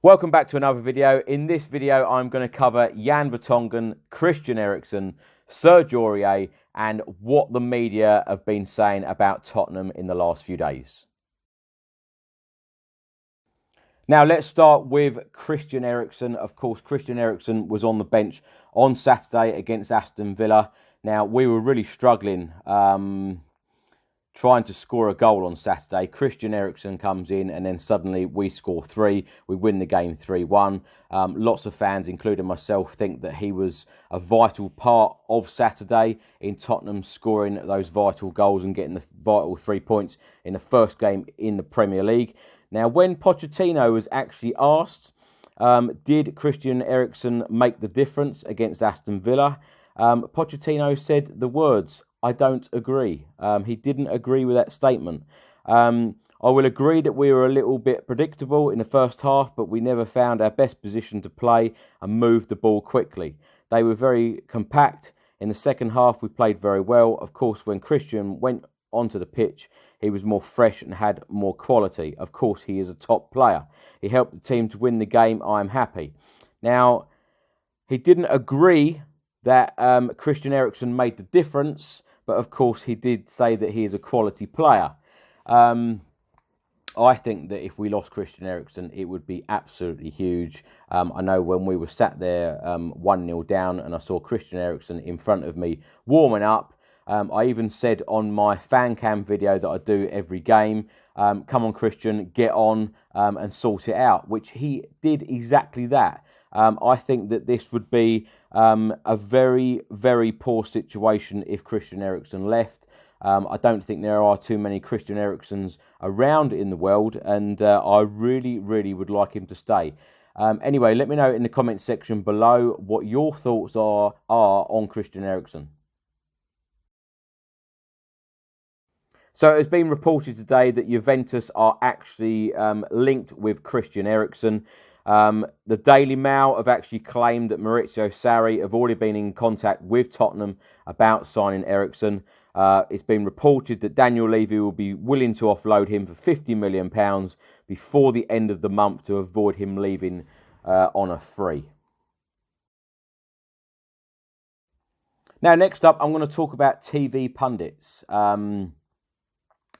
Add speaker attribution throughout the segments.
Speaker 1: Welcome back to another video. In this video, I'm going to cover Jan Vertonghen, Christian Eriksen, Serge Aurier, and what the media have been saying about Tottenham in the last few days. Now, let's start with Christian Eriksen. Of course, Christian Eriksen was on the bench on Saturday against Aston Villa. Now, we were really struggling trying to score a goal on Saturday. Christian Eriksen comes in and then suddenly we score 3. We win the game 3-1. Lots of fans, including myself, think that he was a vital part of Saturday in Tottenham scoring those vital goals and getting the vital 3 points in the first game in the Premier League. Now, when Pochettino was actually asked, did Christian Eriksen make the difference against Aston Villa? Pochettino said the words, "I don't agree." He didn't agree with that statement. I will agree that we were a little bit predictable in the first half, but we never found our best position to play and move the ball quickly. They were very compact. In the second half, we played very well. Of course, when Christian went onto the pitch, he was more fresh and had more quality. Of course, he is a top player. He helped the team to win the game. I am happy. Now, he didn't agree that Christian Eriksen made the difference, but of course he did say that he is a quality player. I think that if we lost Christian Eriksen, it would be absolutely huge. I know when we were sat there 1-0 down and I saw Christian Eriksen in front of me warming up, I even said on my fan cam video that I do every game, come on Christian, get on and sort it out, which he did exactly that. I think that this would be a very, very poor situation if Christian Eriksen left. I don't think there are too many Christian Eriksens around in the world, and I really, really would like him to stay. Anyway, let me know in the comment section below what your thoughts are on Christian Eriksen. So it has been reported today that Juventus are actually linked with Christian Eriksen. The Daily Mail have actually claimed that Maurizio Sarri have already been in contact with Tottenham about signing Eriksson. It's been reported that Daniel Levy will be willing to offload him for £50 million before the end of the month to avoid him leaving on a free. Now, next up, I'm going to talk about TV pundits.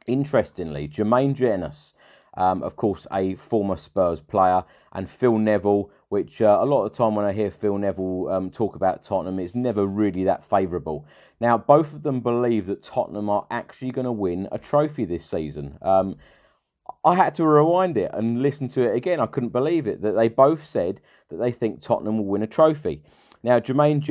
Speaker 1: Interestingly, Jermaine, of course, a former Spurs player, and Phil Neville, which a lot of the time when I hear Phil Neville talk about Tottenham, it's never really that favourable. Now, both of them believe that Tottenham are actually going to win a trophy this season. I had to rewind it and listen to it again. I couldn't believe it, that they both said that they think Tottenham will win a trophy. Now, Jermaine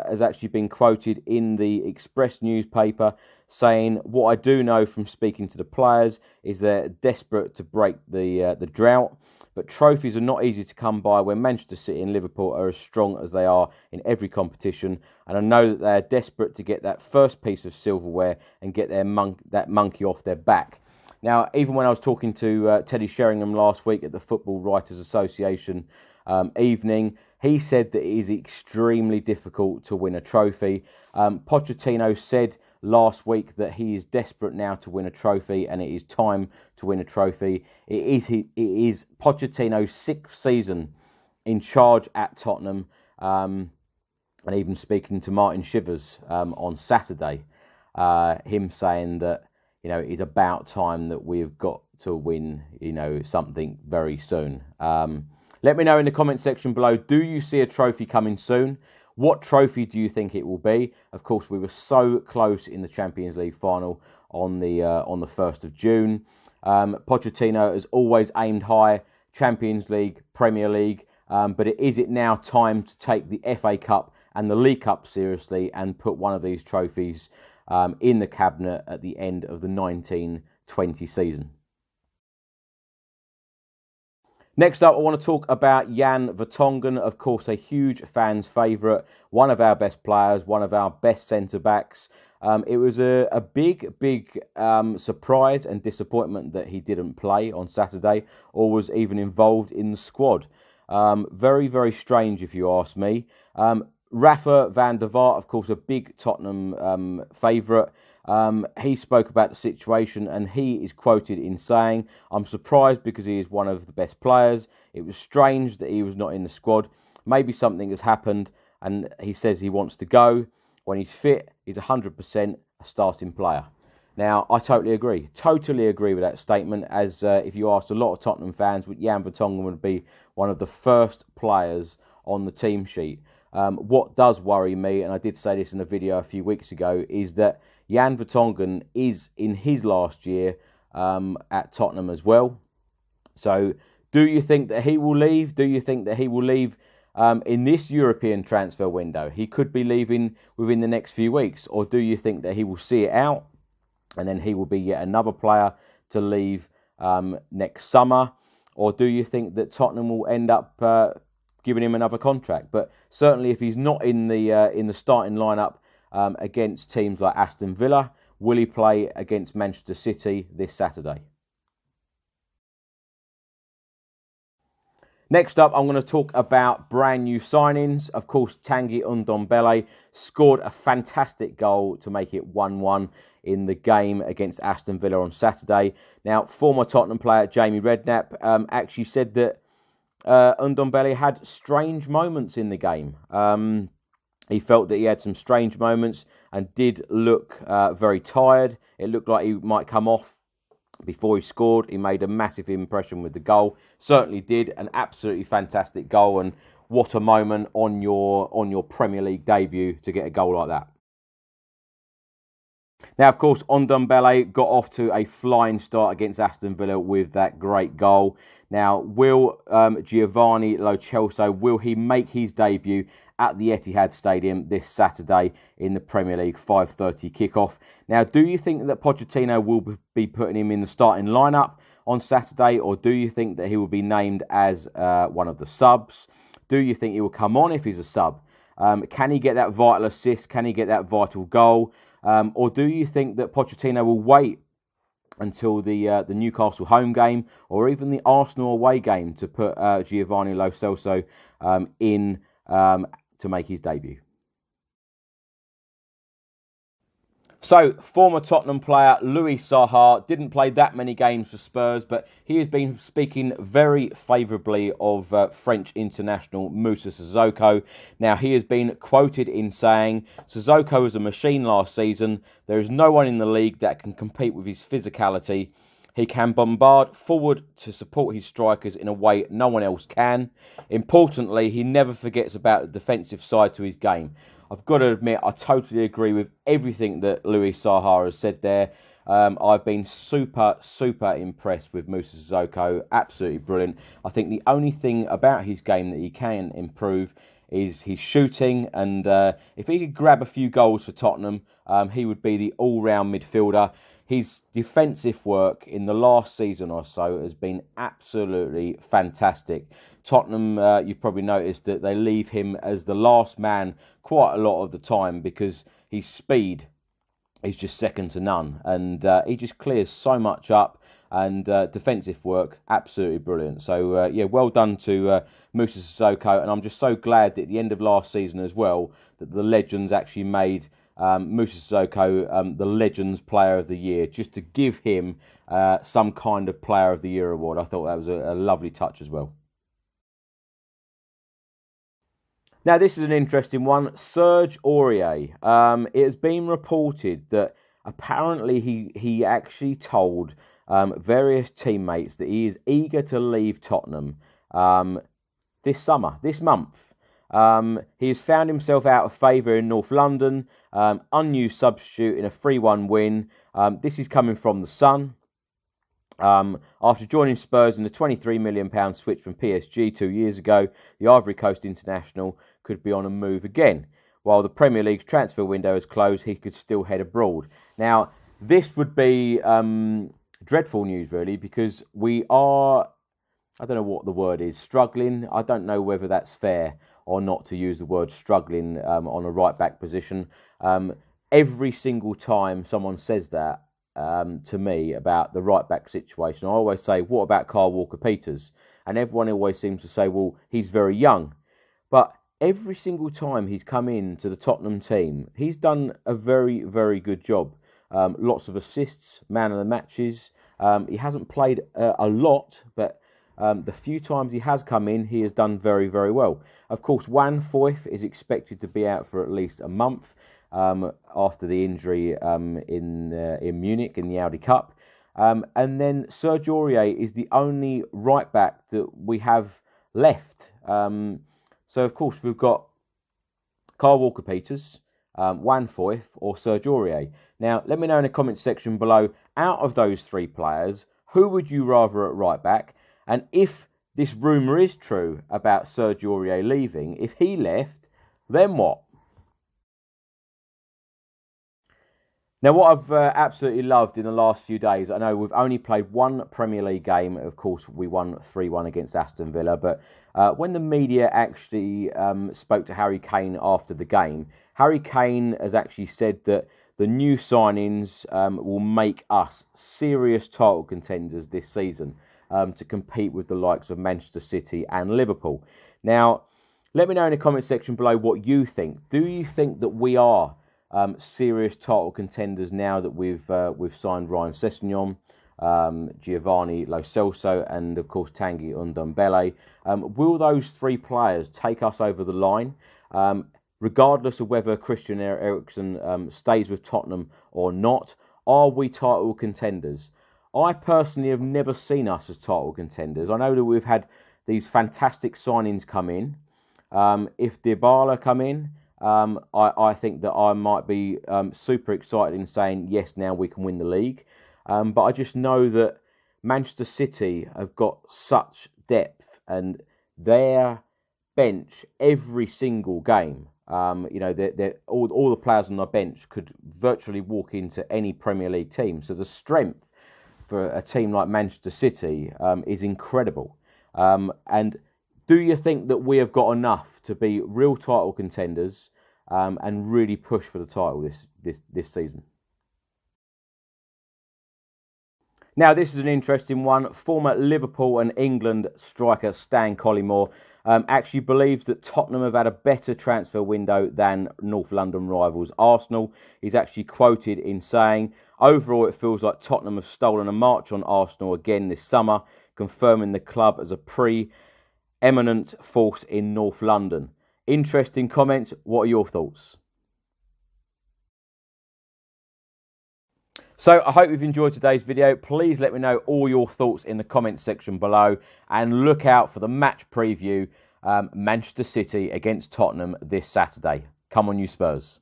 Speaker 1: has actually been quoted in the Express newspaper saying, "What I do know from speaking to the players is they're desperate to break the drought, but trophies are not easy to come by when Manchester City and Liverpool are as strong as they are in every competition, and I know that they are desperate to get that first piece of silverware and get that monkey off their back." Now, even when I was talking to Teddy Sheringham last week at the Football Writers Association evening, he said that it is extremely difficult to win a trophy. Pochettino said last week that he is desperate now to win a trophy and it is time to win a trophy. It is Pochettino's 6th season in charge at Tottenham, and even speaking to Martin Shivers on Saturday, him saying that it's about time that we've got to win something very soon. Let me know in the comment section below, do you see a trophy coming soon? What trophy do you think it will be? Of course, we were so close in the Champions League final on the 1st of June. Pochettino has always aimed high, Champions League, Premier League, but is it now time to take the FA Cup and the League Cup seriously and put one of these trophies in the cabinet at the end of the 1920 season? Next up, I want to talk about Jan Vertonghen, of course, a huge fan's favourite, one of our best players, one of our best centre-backs. It was a big surprise and disappointment that he didn't play on Saturday or was even involved in the squad. Very, very strange, if you ask me. Rafa van der Vaart, of course, a big Tottenham favourite. He spoke about the situation, and he is quoted in saying, "I'm surprised because he is one of the best players. It was strange that he was not in the squad. Maybe something has happened," and he says he wants to go. When he's fit, he's 100% a starting player. Now, I totally agree with that statement, as if you asked a lot of Tottenham fans, Jan Vertonghen would be one of the first players on the team sheet. What does worry me, and I did say this in a video a few weeks ago, is that Jan Vertonghen is in his last year at Tottenham as well. So, do you think that he will leave? Do you think that he will leave in this European transfer window? He could be leaving within the next few weeks. Or do you think that he will see it out and then he will be yet another player to leave next summer? Or do you think that Tottenham will end up giving him another contract? But certainly if he's not in the starting lineup against teams like Aston Villa, will he play against Manchester City this Saturday? Next up, I'm going to talk about brand new signings. Of course, Tanguy Ndombele scored a fantastic goal to make it 1-1 in the game against Aston Villa on Saturday. Now, former Tottenham player Jamie Redknapp actually said that Ndombele had strange moments in the game. He felt that he had some strange moments and did look very tired. It looked like he might come off before he scored. He made a massive impression with the goal. Certainly did. An absolutely fantastic goal, and what a moment on your Premier League debut to get a goal like that. Now, of course, Ndombele got off to a flying start against Aston Villa with that great goal. Now, will Giovanni Lo Celso, will he make his debut at the Etihad Stadium this Saturday in the Premier League 5:30 kickoff? Now, do you think that Pochettino will be putting him in the starting lineup on Saturday, or do you think that he will be named as one of the subs? Do you think he will come on if he's a sub? Can he get that vital assist? Can he get that vital goal? Or do you think that Pochettino will wait until the Newcastle home game or even the Arsenal away game to put Giovanni Lo Celso in to make his debut? So, former Tottenham player Louis Saha didn't play that many games for Spurs, but he has been speaking very favourably of French international Moussa Sissoko. Now, he has been quoted in saying, "Sissoko was a machine last season. There is no one in the league that can compete with his physicality. He can bombard forward to support his strikers in a way no one else can. Importantly, he never forgets about the defensive side to his game." I've got to admit, I totally agree with everything that Louis Saha has said there. I've been super impressed with Moussa Sissoko. Absolutely brilliant. I think the only thing about his game that he can improve is his shooting. And if he could grab a few goals for Tottenham, he would be the all-round midfielder. His defensive work in the last season or so has been absolutely fantastic. Tottenham, you've probably noticed that they leave him as the last man quite a lot of the time because his speed is just second to none. And he just clears so much up, and defensive work, absolutely brilliant. So, yeah, well done to Moussa Sissoko. And I'm just so glad that at the end of last season as well, that the Legends actually made Moussa Sissoko the Legends Player of the Year, just to give him some kind of Player of the Year award. I thought that was a lovely touch as well. Now, this is an interesting one. Serge Aurier. It has been reported that apparently he actually told various teammates that he is eager to leave Tottenham this month. He has found himself out of favour in North London, unused substitute in a 3-1 win. This is coming from The Sun. After joining Spurs in the £23 million switch from PSG 2 years ago, the Ivory Coast international could be on a move again. While the Premier League's transfer window is closed, he could still head abroad. Now, this would be dreadful news, really, because we are, I don't know what the word is, struggling. I don't know whether that's fair or not to use the word struggling on a right-back position. Every single time someone says that to me about the right-back situation, I always say, what about Kyle Walker-Peters? And everyone always seems to say, well, he's very young. But every single time he's come in to the Tottenham team, he's done a very, very good job. lots of assists, man of the matches. He hasn't played a lot, but the few times he has come in, he has done very, very well. Of course, Juan Foyth is expected to be out for at least a month after the injury in Munich in the Audi Cup. And then Serge Aurier is the only right back that we have left. So, of course, we've got Kyle Walker-Peters, Juan Foyth or Serge Aurier. Now, let me know in the comment section below, out of those three players, who would you rather at right back? And if this rumour is true about Serge Aurier leaving, if he left, then what? Now, what I've absolutely loved in the last few days, I know we've only played one Premier League game. Of course, we won 3-1 against Aston Villa. But when the media actually spoke to Harry Kane after the game, Harry Kane has actually said that the new signings will make us serious title contenders this season to compete with the likes of Manchester City and Liverpool. Now, let me know in the comment section below what you think. Do you think that we are serious title contenders now that we've signed Ryan Sessegnon, Giovanni Lo Celso, and of course Tanguy Ndombele? Will those three players take us over the line, regardless of whether Christian Eriksen stays with Tottenham or not? Are we title contenders? I personally have never seen us as title contenders. I know that we've had these fantastic signings come in. If Dybala come in, I think that I might be super excited in saying, yes, now we can win the league. But I just know that Manchester City have got such depth, and their bench every single game, all the players on their bench could virtually walk into any Premier League team. So the strength for a team like Manchester City is incredible. And do you think that we have got enough to be real title contenders and really push for the title this season? Now, this is an interesting one. Former Liverpool and England striker Stan Collymore actually believes that Tottenham have had a better transfer window than North London rivals Arsenal. He's actually quoted in saying, "Overall, it feels like Tottenham have stolen a march on Arsenal again this summer, confirming the club as a pre-eminent force in North London." Interesting comments. What are your thoughts? So I hope you've enjoyed today's video. Please let me know all your thoughts in the comments section below, and look out for the match preview, Manchester City against Tottenham this Saturday. Come on, you Spurs.